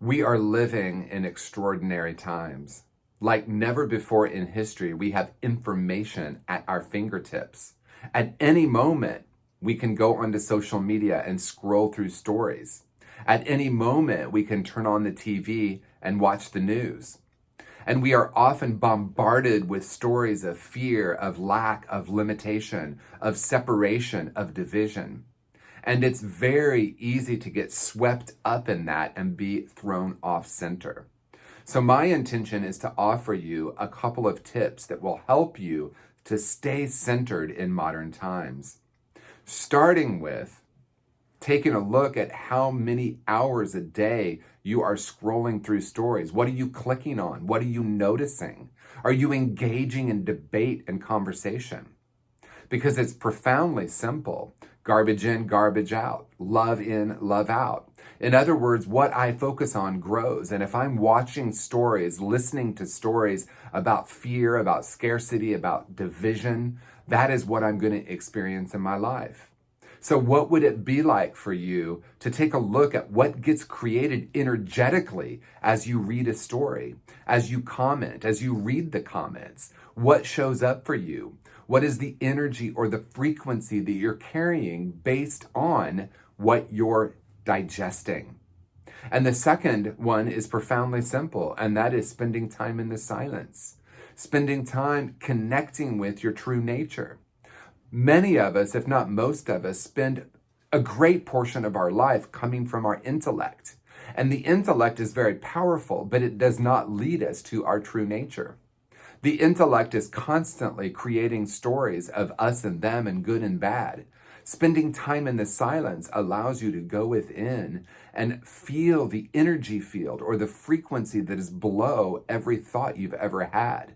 We are living in extraordinary times. Like never before in history, we have information at our fingertips. At any moment, we can go onto social media and scroll through stories. At any moment, we can turn on the TV and watch the news. And we are often bombarded with stories of fear, of lack, of limitation, of separation, of division. And it's very easy to get swept up in that and be thrown off center. So my intention is to offer you a couple of tips that will help you to stay centered in modern times. Starting with taking a look at how many hours a day you are scrolling through stories. What are you clicking on? What are you noticing? Are you engaging in debate and conversation? Because it's profoundly simple. Garbage in, garbage out. Love in, love out. In other words, what I focus on grows. And if I'm watching stories, listening to stories about fear, about scarcity, about division, that is what I'm going to experience in my life. So what would it be like for you to take a look at what gets created energetically as you read a story, as you comment, as you read the comments? What shows up for you? What is the energy or the frequency that you're carrying based on what you're digesting? And the second one is profoundly simple, and that is spending time in the silence, spending time connecting with your true nature. Many of us, if not most of us, spend a great portion of our life coming from our intellect. And the intellect is very powerful, but it does not lead us to our true nature. The intellect is constantly creating stories of us and them and good and bad. Spending time in the silence allows you to go within and feel the energy field or the frequency that is below every thought you've ever had.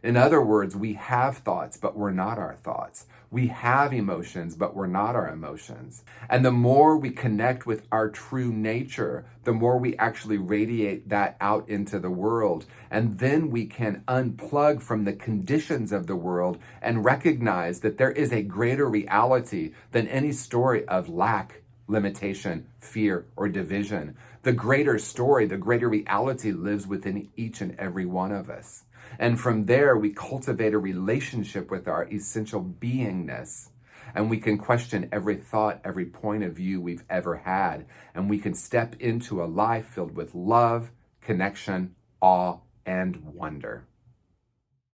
In other words, we have thoughts, but we're not our thoughts. We have emotions, but we're not our emotions. And the more we connect with our true nature, the more we actually radiate that out into the world. And then we can unplug from the conditions of the world and recognize that there is a greater reality than any story of lack, limitation, fear, or division. The greater story, the greater reality lives within each and every one of us. And from there, we cultivate a relationship with our essential beingness. And we can question every thought, every point of view we've ever had. And we can step into a life filled with love, connection, awe, and wonder.